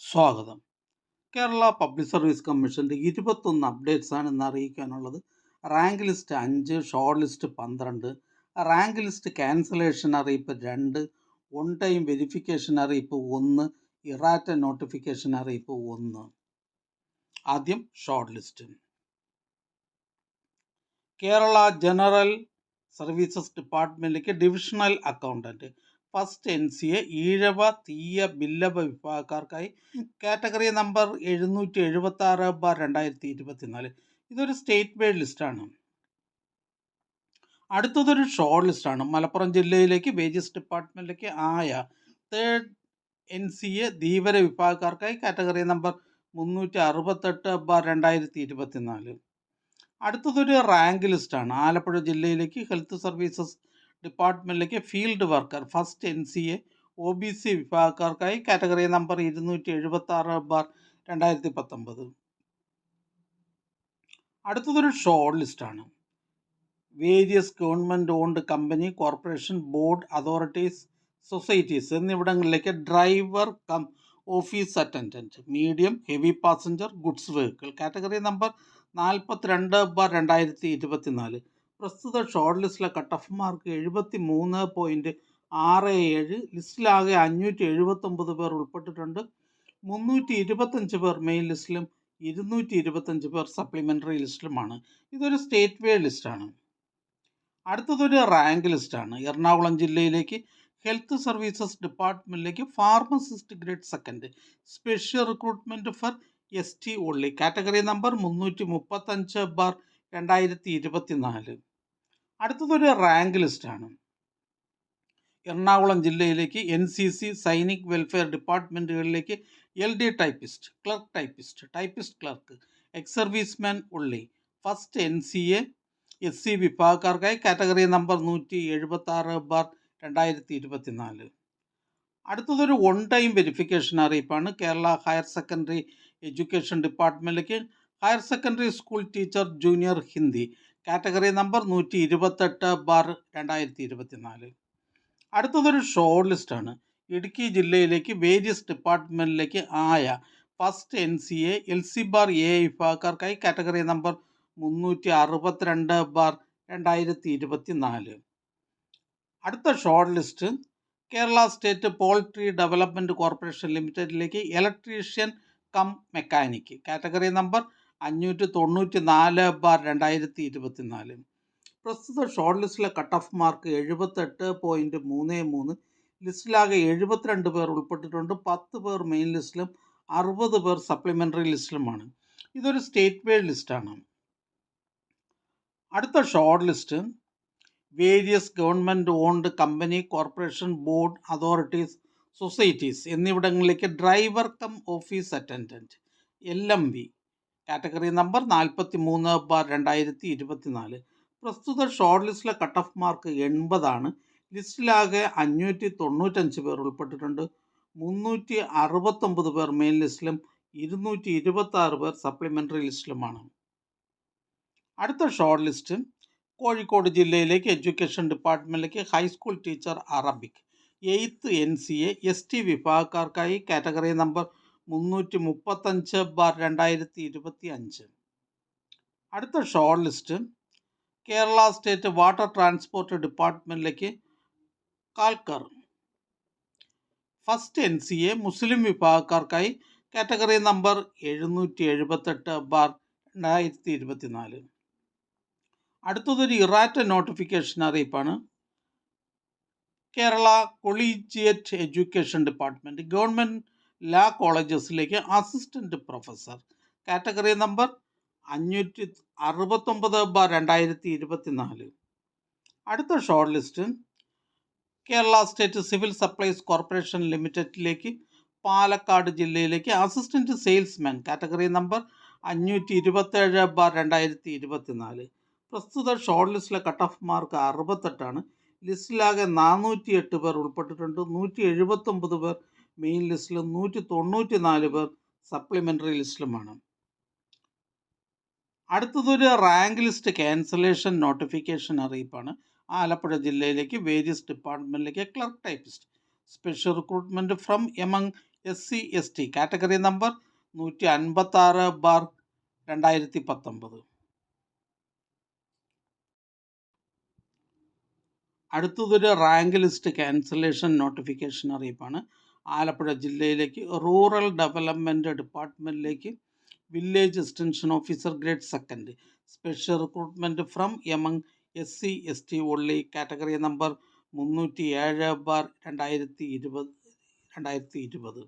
സ്വാഗതം. Kerala public service കമ്മീഷൻ്റെ 21 updates ആണ് ഇന്ന് അറിയിക്കാനുള്ളത്. Rank list 5, short list 12, rank list cancellation അറിയിപ്പ് 2, ഓൺ ടൈം വെരിഫിക്കേഷൻ അറിയിപ്പ് 1, ഇറാറ്റ നോട്ടിഫിക്കേഷൻ അറിയിപ്പ് 1. ആദ്യം short list. Kerala general services ഡിപ്പാർട്ട്മെൻറ്റിലേക്ക് divisional accountant first NCA Ezhava Thiyya Billava വിഭാഗക്കാർക്കായി category number 776/2024. ഇതൊരു സ്റ്റേറ്റ് വൈഡ് ലിസ്റ്റാണ്. അടുത്തതൊരു ഷോർട്ട് ലിസ്റ്റാണ്. മലപ്പുറം ജില്ലയിലേക്ക് വേജസ് ഡിപ്പാർട്ട്മെൻറ്റിലേക്ക് ആയ തേർഡ് NCA ധീവര വിഭാഗക്കാർക്കായി കാറ്റഗറി നമ്പർ 368/2024. അടുത്തതൊരു റാങ്ക് ലിസ്റ്റാണ്. ആലപ്പുഴ ജില്ലയിലേക്ക് ഹെൽത്ത് സർവീസസ് ഡിപ്പാർട്ട്മെൻറ്റിലേക്ക് field worker first NCA OBC വിഭാഗക്കാർക്കായി കാറ്റഗറി നമ്പർ 276/2019. അടുത്തതൊരു ഷോർട്ട് ലിസ്റ്റാണ്. Various government owned company, corporation, board, authorities, societies എന്നിവിടങ്ങളിലേക്ക് driver cum office attendant medium heavy passenger goods vehicle category number 42/2024. പ്രസ്തുത short ലിസ്റ്റിലെ cut off mark 73.67. ലിസ്റ്റിലാകെ 579 പേർ ഉൾപ്പെട്ടിട്ടുണ്ട്. 325 പേർ main ലിസ്റ്റിലും 225 പേർ സപ്ലിമെൻ്ററി ലിസ്റ്റിലുമാണ്. ഇതൊരു സ്റ്റേറ്റ് വൈഡ് ലിസ്റ്റാണ്. അടുത്തതൊരു റാങ്ക് ലിസ്റ്റാണ്. എറണാകുളം ജില്ലയിലേക്ക് ഹെൽത്ത് സർവീസസ് ഡിപ്പാർട്ട്മെൻറ്റിലേക്ക് pharmacist grade second special recruitment for ST only category number 335/2024. അടുത്തതൊരു റാങ്ക് ലിസ്റ്റാണ്. എറണാകുളം ജില്ലയിലേക്ക് NCC സൈനിക് വെൽഫെയർ ഡിപ്പാർട്ട്മെൻറ്റുകളിലേക്ക് LD typist, clerk typist, typist clerk, ex serviceman only first NCA SC വിഭാഗക്കാർക്കായി കാറ്റഗറി നമ്പർ 176/2024. അടുത്തതൊരു ഓൺ ടൈം വെരിഫിക്കേഷൻ അറിയിപ്പാണ്. Kerala higher secondary education ഡിപ്പാർട്ട്മെൻറ്റിലേക്ക് higher secondary school teacher junior Hindi category number 128/2024. അടുത്തതൊരു short ലിസ്റ്റാണ്. ഇടുക്കി ജില്ലയിലേക്ക് വേരിയസ് ഡിപ്പാർട്ട്മെൻറ്റിലേക്ക് ആയ ഫസ്റ്റ് NCA LC/A വിഭാഗക്കാർക്കായി കാറ്റഗറി നമ്പർ 362/2024. അടുത്ത short list Kerala state poultry development corporation ലിമിറ്റഡിലേക്ക് electrician cum mechanic category number 594/2024. പ്രസ്തുത ഷോർട്ട് ലിസ്റ്റിലെ കട്ട് ഓഫ് മാർക്ക് 78.33. ലിസ്റ്റിലാകെ 72 പേർ ഉൾപ്പെട്ടിട്ടുണ്ട്. 10 പേർ മെയിൻ ലിസ്റ്റിലും 60 പേർ സപ്ലിമെൻ്ററി ലിസ്റ്റിലുമാണ്. ഇതൊരു സ്റ്റേറ്റ് വൈഡ് ലിസ്റ്റാണ്. അടുത്ത short list various government owned company, corporation, board, authorities, societies എന്നിവിടങ്ങളിലേക്ക് driver cum office attendant LMV category number 43/2024. പ്രസ്തുത ഷോർട്ട് ലിസ്റ്റിലെ കട്ട് ഓഫ് മാർക്ക് 80. ലിസ്റ്റിലാകെ 595 പേർ ഉൾപ്പെട്ടിട്ടുണ്ട്. 369 പേർ മെയിൻ ലിസ്റ്റിലും 226 പേർ സപ്ലിമെൻ്ററി ലിസ്റ്റിലുമാണ്. അടുത്ത ഷോർട്ട് ലിസ്റ്റ് കോഴിക്കോട് ജില്ലയിലേക്ക് എഡ്യൂക്കേഷൻ ഡിപ്പാർട്ട്മെൻറ്റിലേക്ക് high school teacher Arabic 8th NCA ST വിഭാഗക്കാർക്കായി കാറ്റഗറി നമ്പർ 335/2025. അടുത്ത short list Kerala state water transport ഡിപ്പാർട്ട്മെൻറ്റിലേക്ക് കാൽക്കർ ഫസ്റ്റ് NCA മുസ്ലിം വിഭാഗക്കാർക്കായി കാറ്റഗറി നമ്പർ 778/2024. അടുത്തതൊരു ഇറാറ്റ നോട്ടിഫിക്കേഷൻ അറിയിപ്പാണ്. Kerala collegiate education department government law കോളേജസിലേക്ക് അസിസ്റ്റൻറ്റ് പ്രൊഫസർ കാറ്റഗറി നമ്പർ 569/2024. അടുത്ത short list Kerala state civil supplies corporation ലിമിറ്റഡിലേക്ക് പാലക്കാട് ജില്ലയിലേക്ക് അസിസ്റ്റൻറ്റ് സെയിൽസ്മാൻ കാറ്റഗറി നമ്പർ 527/2024. പ്രസ്തുത ഷോർട്ട് ലിസ്റ്റിലെ കട്ട് ഓഫ് മാർക്ക് 68. ലിസ്റ്റിലാകെ 408 പേർ ഉൾപ്പെട്ടിട്ടുണ്ട്. 179 പേർ മെയിൻ ലിസ്റ്റിലും 194 പേർ സപ്ലിമെൻ്ററി ലിസ്റ്റിലുമാണ്. അടുത്തതൊരു റാങ്ക് ലിസ്റ്റ് ക്യാൻസലേഷൻ നോട്ടിഫിക്കേഷൻ അറിയിപ്പാണ്. ആലപ്പുഴ ജില്ലയിലേക്ക് വേരിയസ് ഡിപ്പാർട്ട്മെൻറ്റിലേക്ക് clerk typist special recruitment from among SC/ST category number 156/2019. അടുത്തതൊരു റാങ്ക് ലിസ്റ്റ് ക്യാൻസലേഷൻ നോട്ടിഫിക്കേഷൻ അറിയിപ്പാണ്. ആലപ്പുഴ ജില്ലയിലേക്ക് റൂറൽ ഡെവലപ്മെൻറ്റ് ഡിപ്പാർട്ട്മെൻറ്റിലേക്ക് village extension officer grade second special recruitment from among SC/ST only category number 307/2020.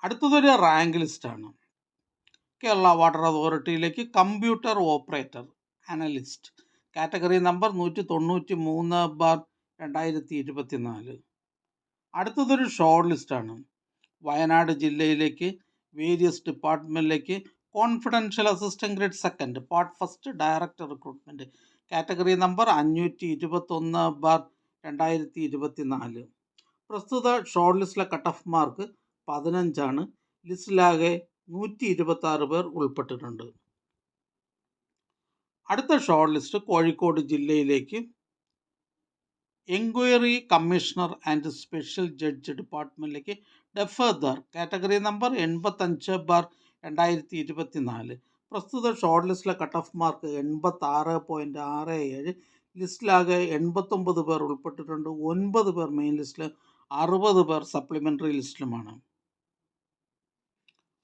അടുത്തതൊരു rank ലിസ്റ്റാണ്. Kerala water അതോറിറ്റിയിലേക്ക് computer operator analyst category number 193/2024. അടുത്തതൊരു short ലിസ്റ്റാണ്. വയനാട് ജില്ലയിലേക്ക് വേരിയസ് ഡിപ്പാർട്ട്മെൻറ്റിലേക്ക് confidential assistant grade second part first director recruitment category number 521/2024. പ്രസ്തുത short ലിസ്റ്റിലെ cut off mark 15 ലിസ്റ്റിലാകെ 126 പേർ ഉൾപ്പെട്ടിട്ടുണ്ട്. അടുത്ത ഷോർട്ട് ലിസ്റ്റ് കോഴിക്കോട് ജില്ലയിലേക്ക് enquiry commissioner and special judge ഡിപ്പാർട്ട്മെൻറ്റിലേക്ക് ഡെഫർദർ കാറ്റഗറി നമ്പർ 85/2024. പ്രസ്തുത ഷോർട്ട് ലിസ്റ്റിലെ കട്ട് ഓഫ് മാർക്ക് 86.67, ലിസ്റ്റിലാകെ 89 പേർ ഉൾപ്പെട്ടിട്ടുണ്ട്. 9 പേർ മെയിൻ ലിസ്റ്റിലും 60 പേർ സപ്ലിമെൻ്ററി ലിസ്റ്റിലുമാണ്.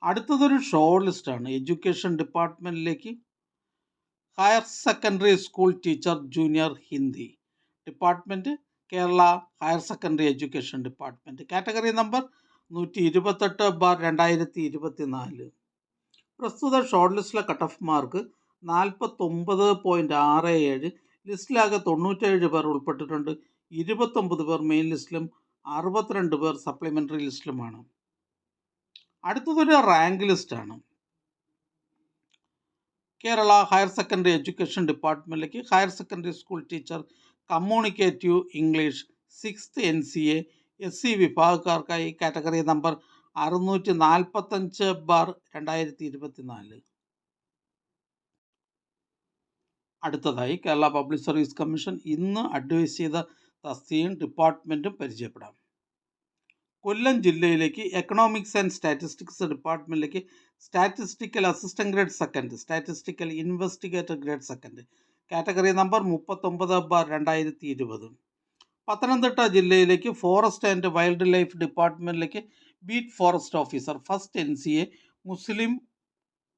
അടുത്തതൊരു ഷോർട്ട് ലിസ്റ്റാണ്. എഡ്യൂക്കേഷൻ ഡിപ്പാർട്ട്മെൻറ്റിലേക്ക് higher secondary school teacher junior Hindi department Kerala higher secondary education department category number 128/2024. പ്രസ്തുത ഷോർട്ട് ലിസ്റ്റിലെ കട്ട് ഓഫ് മാർക്ക് 49.67, ലിസ്റ്റിലാകെ 97 പേർ ഉൾപ്പെട്ടിട്ടുണ്ട്. 29 പേർ മെയിൻ ലിസ്റ്റിലും 62 പേർ സപ്ലിമെൻ്ററി ലിസ്റ്റിലുമാണ്. അടുത്തതൊരു റാങ്ക് ലിസ്റ്റാണ്. കേരള ഹയർ സെക്കൻഡറി എഡ്യൂക്കേഷൻ ഡിപ്പാർട്ട്മെൻറ്റിലേക്ക് higher secondary school teacher communicative English 6th NCA SC വിഭാഗക്കാർക്കായി കാറ്റഗറി നമ്പർ 645/2024. അടുത്തതായി കേരള പബ്ലിക് സർവീസ് കമ്മീഷൻ ഇന്ന് അഡ്വൈസ് ചെയ്ത തസ്തികയും ഡിപ്പാർട്ട്മെൻറ്റും പരിചയപ്പെടാം. കൊല്ലം ജില്ലയിലേക്ക് എക്കണോമിക്സ് ആൻഡ് സ്റ്റാറ്റിസ്റ്റിക്സ് ഡിപ്പാർട്ട്മെൻറ്റിലേക്ക് statistical assistant grade second statistical investigator grade second category number 39/2020. Pathanamthitta ജില്ലയിലേക്ക് ഫോറസ്റ്റ് ആൻഡ് വൈൽഡ് ലൈഫ് ഡിപ്പാർട്ട്മെൻറ്റിലേക്ക് beat forest officer first NCA മുസ്ലിം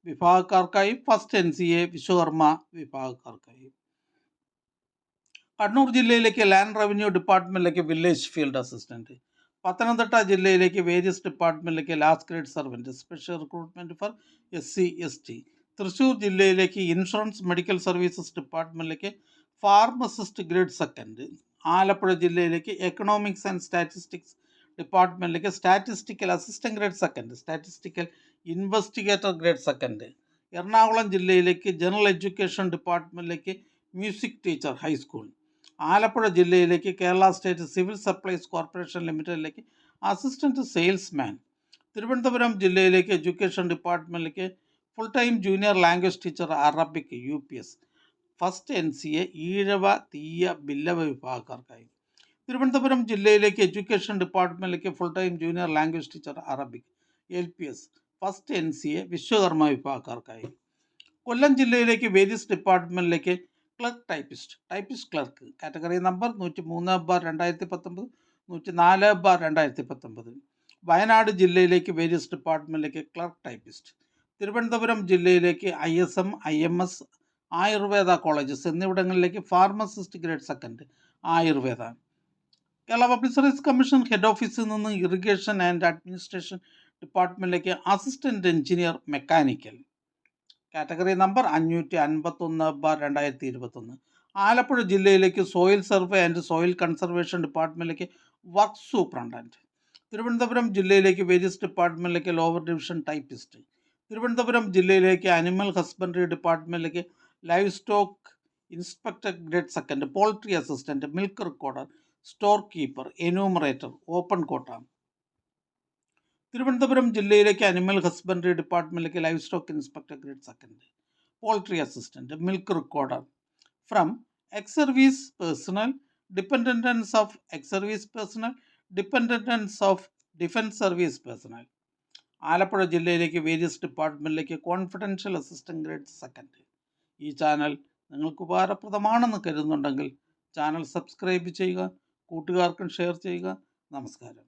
വിഭാഗക്കാർക്കായും ഫസ്റ്റ് NCA വിശ്വകർമ്മ വിഭാഗക്കാർക്കായും. കണ്ണൂർ ജില്ലയിലേക്ക് ലാൻഡ് റവന്യൂ ഡിപ്പാർട്ട്മെൻറ്റിലേക്ക് വില്ലേജ് ഫീൽഡ് അസിസ്റ്റൻറ്റ്. പത്തനംതിട്ട ജില്ലയിലേക്ക് വേരിയസ് ഡിപ്പാർട്ട്മെൻറ്റിലേക്ക് last grade servant special recruitment for SC/ST. Thrissur ജില്ലയിലേക്ക് ഇൻഷുറൻസ് മെഡിക്കൽ സർവീസസ് ഡിപ്പാർട്ട്മെൻറ്റിലേക്ക് ഫാർമസിസ്റ്റ് ഗ്രേഡ് സെക്കൻഡ്. ആലപ്പുഴ ജില്ലയിലേക്ക് എക്കണോമിക്സ് ആൻഡ് സ്റ്റാറ്റിസ്റ്റിക്സ് ഡിപ്പാർട്ട്മെൻറ്റിലേക്ക് statistical assistant grade second statistical investigator grade second. Ernakulam ജില്ലയിലേക്ക് ജനറൽ എഡ്യൂക്കേഷൻ ഡിപ്പാർട്ട്മെൻറ്റിലേക്ക് music teacher high school. Alappuzha ജില്ലയിലേക്ക് Kerala state civil supplies corporation ലിമിറ്റഡിലേക്ക് assistant salesman. Thiruvananthapuram ജില്ലയിലേക്ക് education ഡിപ്പാർട്ട്മെൻറ്റിലേക്ക് full time junior language teacher Arabic UPS first NCA Ezhava Thiyya Billava വിഭാഗക്കാർക്കായി. തിരുവനന്തപുരം ജില്ലയിലേക്ക് education ഡിപ്പാർട്ട്മെൻറ്റിലേക്ക് full time junior language teacher Arabic LPS first NCA Vishwakarma വിഭാഗക്കാർക്കായി. കൊല്ലം ജില്ലയിലേക്ക് വേരിയസ് ഡിപ്പാർട്ട്മെൻറ്റിലേക്ക് clerk typist clerk category number 103/2019 104/2019. Wayanad ജില്ലയിലേക്ക് വേരിയസ് ഡിപ്പാർട്ട്മെൻറ്റിലേക്ക് ക്ലർക്ക് ടൈപ്പിസ്റ്റ്. തിരുവനന്തപുരം ജില്ലയിലേക്ക് ISM IMS ആയുർവേദ കോളേജസ് എന്നിവിടങ്ങളിലേക്ക് pharmacist grade second Ayurveda. Kerala public service commission head ഓഫീസിൽ നിന്ന് ഇറിഗേഷൻ ആൻഡ് അഡ്മിനിസ്ട്രേഷൻ ഡിപ്പാർട്ട്മെൻറ്റിലേക്ക് assistant engineer mechanical category number 551/2021. Alappuzha ജില്ലയിലേക്ക് soil survey and soil conservation ഡിപ്പാർട്ട്മെൻറ്റിലേക്ക് work superintendent. Thiruvananthapuram ജില്ലയിലേക്ക് വേരിയസ് ഡിപ്പാർട്ട്മെൻറ്റിലേക്ക് ലോവർ ഡിവിഷൻ ടൈപ്പിസ്റ്റ്. തിരുവനന്തപുരം ജില്ലയിലേക്ക് അനിമൽ ഹസ്ബൻഡറി ഡിപ്പാർട്ട്മെൻറ്റിലേക്ക് livestock inspector grade second poultry assistant milk recorder store keeper enumerator open quota. Thiruvananthapuram ജില്ലയിലേക്ക് animal husbandry ഡിപ്പാർട്ട്മെൻറ്റിലേക്ക് livestock inspector grade second poultry assistant milk recorder from ex service personnel dependants of ex service personnel dependants of defence service personnel. Alappuzha ജില്ലയിലേക്ക് various ഡിപ്പാർട്ട്മെൻറ്റിലേക്ക് confidential assistant grade second. ഈ channel നിങ്ങൾക്ക് ഉപകാരപ്രദമാണെന്ന് കരുതുന്നുണ്ടെങ്കിൽ channel subscribe ചെയ്യുക, കൂട്ടുകാർക്കും share ചെയ്യുക. നമസ്കാരം.